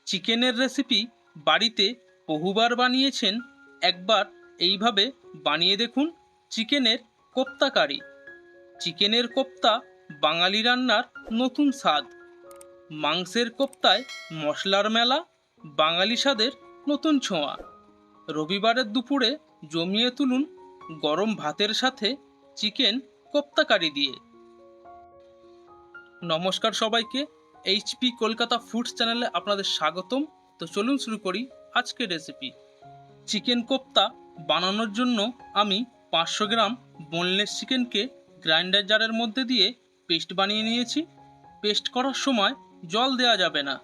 চিকেনের রেসিপি বাড়িতে বহুবার বানিয়েছেন, একবার এইভাবে বানিয়ে দেখুন চিকেনের কোপ্তা কারি। চিকেনের কোপ্তা বাঙালি রান্নার নতুন স্বাদ। মাংসের কোপ্তায় মশলার মেলা, বাঙালি স্বাদের নতুন ছোঁয়া। রবিবারের দুপুরে জমিয়ে তুলুন গরম ভাতের সাথে চিকেন কোপ্তা কারি দিয়ে। নমস্কার সবাইকে, এইচপি কলকাতা ফুডস চ্যানেলে আপনাদের স্বাগতম। তো চলুন শুরু করি আজকের রেসিপি। চিকেন কোপ্তা বানানোর জন্য আমি 500 গ্রাম বোনলেস চিকেনকে গ্রাইন্ডার জারের মধ্যে দিয়ে পেস্ট বানিয়ে নিয়েছি। পেস্ট করার সময় জল দেওয়া যাবে না।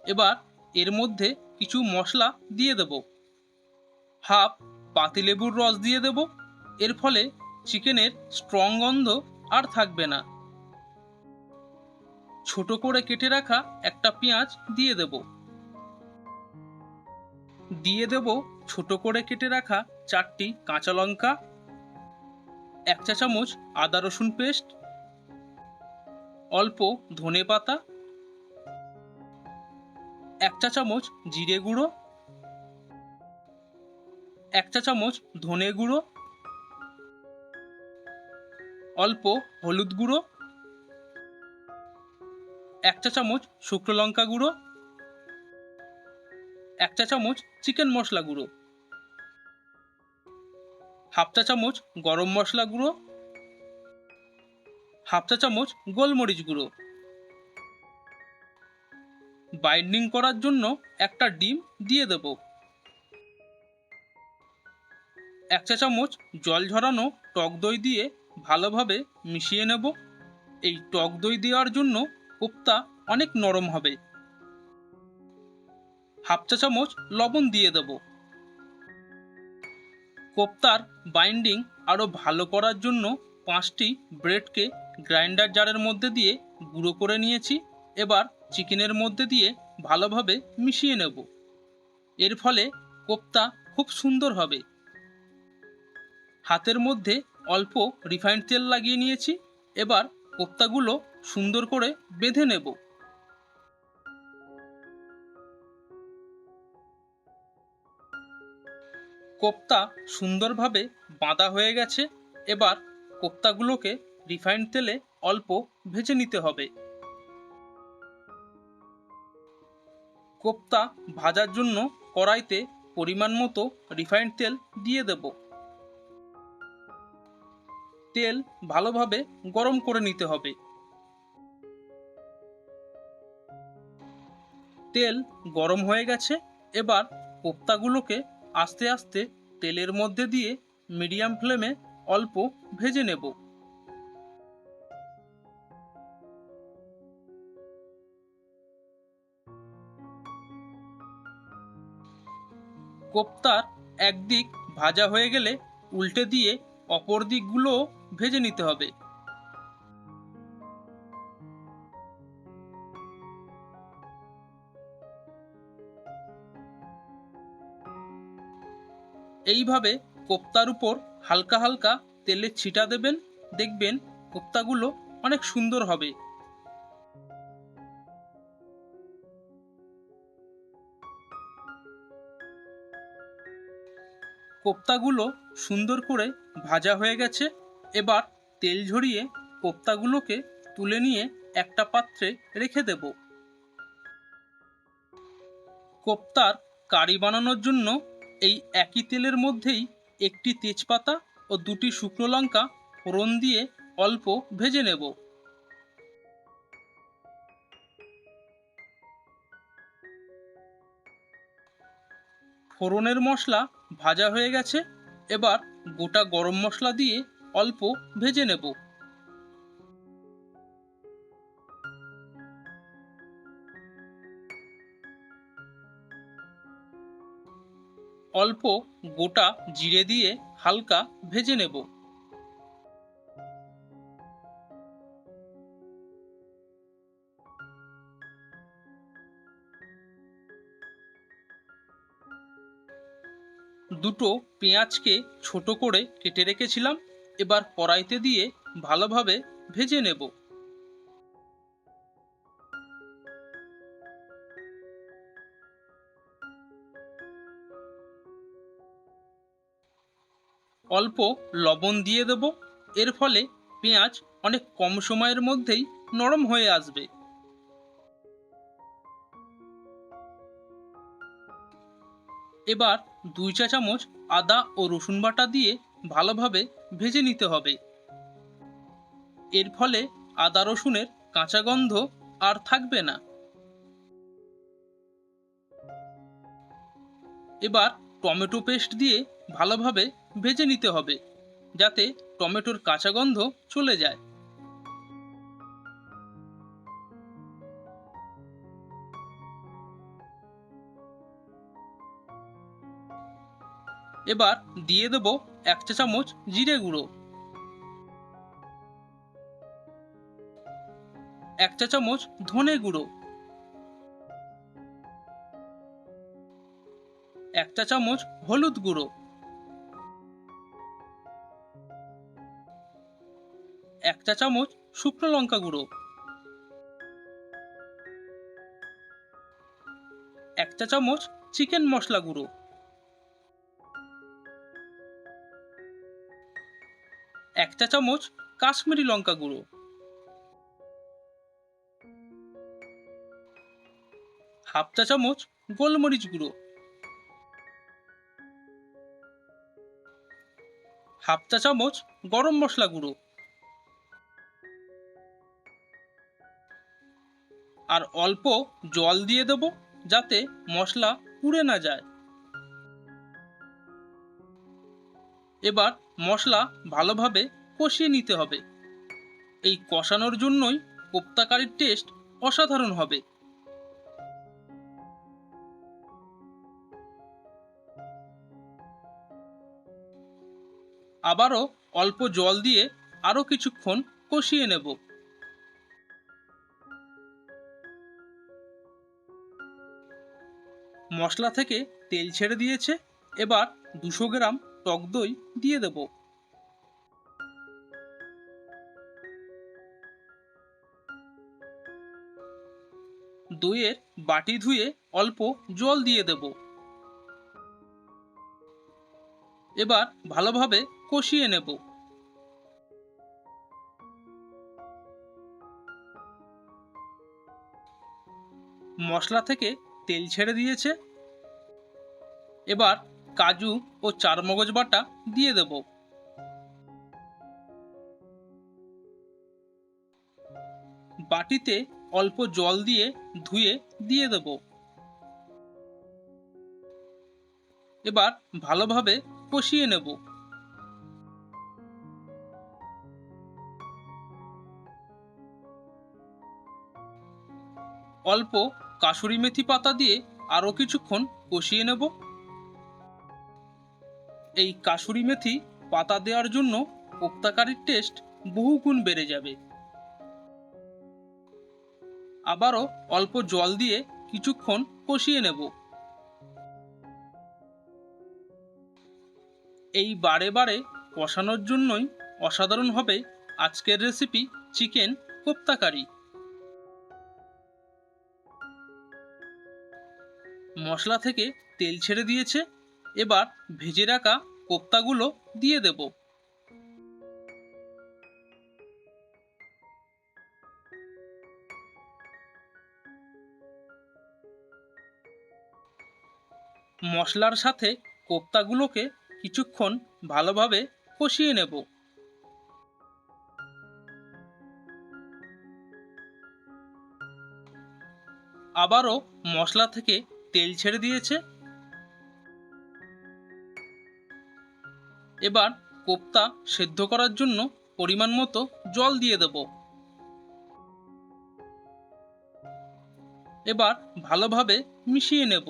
এবার এর মধ্যে কিছু মশলা দিয়ে দেব। হাফ পাতিলেবুর রস দিয়ে দেব। এর ফলে চিকেনের স্ট্রং গন্ধ আর থাকবে না। ছোট করে কেটে রাখা একটা পেঁয়াজ দিয়ে দেব। ছোট করে কেটে রাখা 4টি কাঁচা লঙ্কা, 1 চা চামচ আদা রসুন পেস্ট, অল্প ধনে পাতা, 1 চা চামচ জিরে গুঁড়ো, 1 চা চামচ ধনে গুঁড়ো, অল্প হলুদ গুঁড়ো, 1 চা চামচ শুকনো লঙ্কা গুঁড়ো, 1 চা চামচ চিকেন মশলা গুঁড়ো, হাফ চা চামচ গরম মশলা গুঁড়ো, হাফ চা চামচ গোলমরিচ গুঁড়ো। বাইন্ডিং করার জন্য একটা ডিম দিয়ে দেব। 1 চা চামচ জল ঝরানো টক দই দিয়ে ভালোভাবে মিশিয়ে নেব। এই টক দই দেওয়ার জন্য কোপ্তা অনেক নরম হবে। হাফ চা চামচ লবণ দিয়ে দেব। কোপ্তার বাইন্ডিং আরও ভালো করার জন্য 5টি ব্রেডকে গ্রাইন্ডার জারের মধ্যে দিয়ে গুঁড়ো করে নিয়েছি। এবার চিকেনের মধ্যে দিয়ে ভালোভাবে মিশিয়ে নেব। এর ফলে কোপ্তা খুব সুন্দর হবে। হাতের মধ্যে অল্প রিফাইন্ড তেল লাগিয়ে নিয়েছি। এবার কোপ্তাগুলো সুন্দর করে বেঁধে নেব। কোপ্তা সুন্দরভাবে বাঁধা হয়ে গেছে। এবার কোপ্তাগুলোকে রিফাইন্ড তেলে অল্প ভেজে নিতে হবে। কোপ্তা ভাজার জন্য কড়াইতে পরিমাণ মতো রিফাইন্ড তেল দিয়ে দেব। তেল ভালোভাবে গরম করে নিতে হবে। তেল গরম হয়ে গেছে। এবার কোপ্তাগুলোকে আস্তে আস্তে তেলের মধ্যে দিয়ে মিডিয়াম ফ্লেমে অল্প ভেজে নেব। কোপ্তার একদিক ভাজা হয়ে গেলে উল্টে দিয়ে অপর দিকগুলোও ভেজে নিতে হবে। এইভাবে কোপ্তার উপর হালকা হালকা তেলের ছিটা দেবেন। দেখবেন কোপ্তাগুলো অনেক সুন্দর হবে। কোপ্তাগুলো সুন্দর করে ভাজা হয়ে গেছে। এবার তেল ঝরিয়ে কোপ্তাগুলোকে তুলে নিয়ে একটা পাত্রে রেখে দেব। কোপ্তার কারি বানানোর জন্য এই একই তেলের মধ্যেই একটি তেজপাতা ও 2টি শুকনো লঙ্কা ফোড়ন দিয়ে অল্প ভেজে নেব। ফোড়নের মশলা ভাজা হয়ে গেছে। এবার গোটা গরম মশলা দিয়ে অল্প ভেজে নেব। অল্প গোটা জিরে দিয়ে হালকা ভেজে নেব। দুটো পেঁয়াজকে ছোট করে কেটে রেখেছিলাম। এবার কড়াইতে দিয়ে ভালোভাবে ভেজে নেব। অল্প লবণ দিয়ে দেব। এর ফলে পেঁয়াজ অনেক কম সময়ের মধ্যেই নরম হয়ে আসবে। এবার 2 চা চামচ আদা ও রসুন বাটা দিয়ে ভালোভাবে ভেজে নিতে হবে। এর ফলে আদা রসুনের কাঁচা গন্ধ আর থাকবে না। এবার টমেটো পেস্ট দিয়ে ভালোভাবে ভেজে নিতে হবে, যাতে টমেটোর কাঁচা গন্ধ চলে যায়। এবার দিয়ে দেব 1 চা চামচ জিরে গুঁড়ো, 1 চা চামচ ধনে গুঁড়ো, 1 চা চামচ হলুদ গুঁড়ো, 1 চা চামচ শুকনো লঙ্কা গুঁড়ো, 1 চা চামচ চিকেন মশলা গুঁড়ো, 1 চা চামচ কাশ্মীরি লঙ্কা গুঁড়ো, হাফ চা চামচ গোলমরিচ গুঁড়ো, হাফ চা চামচ গরম মশলা গুঁড়ো, আর অল্প জল দিয়ে দেব, যাতে মশলা পুড়ে না যায়। এবার মশলা ভালোভাবে কষিয়ে নিতে হবে। এই কষানোর জন্যই কোপ্তা কারির টেস্ট অসাধারণ হবে। আবারও অল্প জল দিয়ে আরও কিছুক্ষণ কষিয়ে নেব। মশলা থেকে তেল ছেড়ে দিয়েছে। এবার 200 গ্রাম টক দই দিয়ে দেব। দইয়ের বাটি ধুয়ে অল্প জল দিয়ে দেব। এবার ভালোভাবে কষিয়ে নেব। মশলা থেকে তেল ছেড়ে দিয়েছে। এবার কাজু ও চারমগজ বাটা দিয়ে দেব। বাটিতে অল্প জল দিয়ে ধুয়ে দিয়ে দেব। এবার ভালোভাবে কষিয়ে নেব। অল্প কাসুরি মেথি পাতা দিয়ে আরও কিছুক্ষণ কষিয়ে নেব। এই কাসুরি মেথি পাতা দেওয়ার জন্য কোপ্তা কারির টেস্ট বহুগুণ বেড়ে যাবে। আবারও অল্প জল দিয়ে কিছুক্ষণ কষিয়ে নেব। এই বারে বারে কষানোর জন্যই অসাধারণ হবে আজকের রেসিপি চিকেন কোপ্তা কারি। মশলা থেকে তেল ছেড়ে দিয়েছে। এবার ভেজে রাখা কোপ্তাগুলো দিয়ে দেব। মশলার সাথে কোপ্তাগুলোকে কিছুক্ষণ ভালোভাবে কষিয়ে নেব। আবারও মশলা থেকে তেল ছেড়ে দিয়েছে। এবার কোপ্তা সেদ্ধ করার জন্য পরিমাণ মতো জল দিয়ে দেব। এবার ভালোভাবে মিশিয়ে নেব।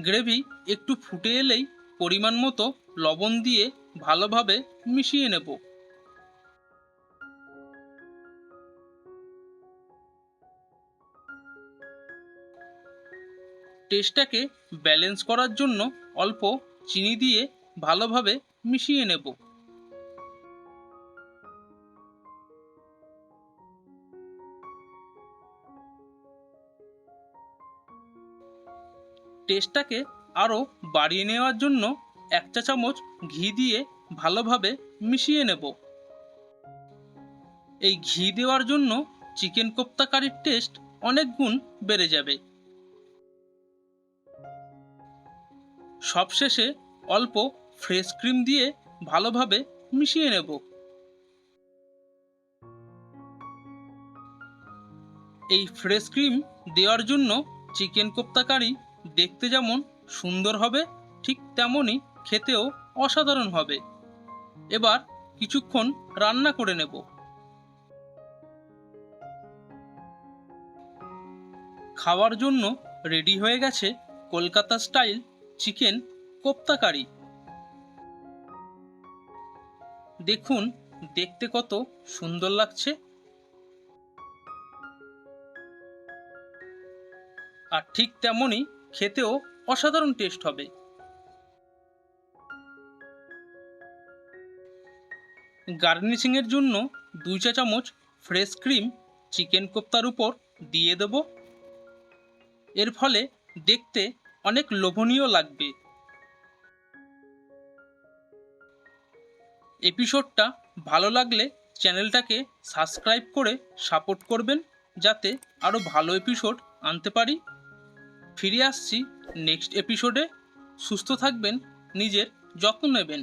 গ্রেভি একটু ফুটে এলেই পরিমাণ মতো লবণ দিয়ে ভালোভাবে মিশিয়ে নেব। টেস্টটাকে ব্যালেন্স করার জন্য অল্প চিনি দিয়ে ভালোভাবে মিশিয়ে নেব। টেস্টটাকে আরও বাড়িয়ে নেওয়ার জন্য 1 চা চামচ ঘি দিয়ে ভালোভাবে মিশিয়ে নেব। এই ঘি দেওয়ার জন্য চিকেন কোপ্তা কারির টেস্ট অনেক গুণ বেড়ে যাবে। সবশেষে অল্প ফ্রেশ ক্রিম দিয়ে ভালোভাবে মিশিয়ে নেব। এই ফ্রেশ ক্রিম দেওয়ার জন্য চিকেন কোপ্তা কারি দেখতে যেমন সুন্দর হবে, ঠিক তেমনই খেতেও অসাধারণ হবে। এবার কিছুক্ষণ রান্না করে নেব। খাওয়ার জন্য রেডি হয়ে গেছে কলকাতা স্টাইল চিকেন কোপ্তা কারি। দেখুন দেখতে কত সুন্দর লাগছে, আর ঠিক তেমনই খেতেও অসাধারণ টেস্ট হবে। গার্নিশিং এর জন্য 2 চা চামচ ফ্রেশ ক্রিম চিকেন কোপ্তার উপর দিয়ে দেব। এর ফলে দেখতে অনেক লোভনীয় লাগবে। এপিসোডটা ভালো লাগলে চ্যানেলটাকে সাবস্ক্রাইব করে সাপোর্ট করবেন, যাতে আরও ভালো এপিসোড আনতে পারি। ফিরে আসছি নেক্সট এপিসোডে। সুস্থ থাকবেন, নিজের যত্ন নেবেন।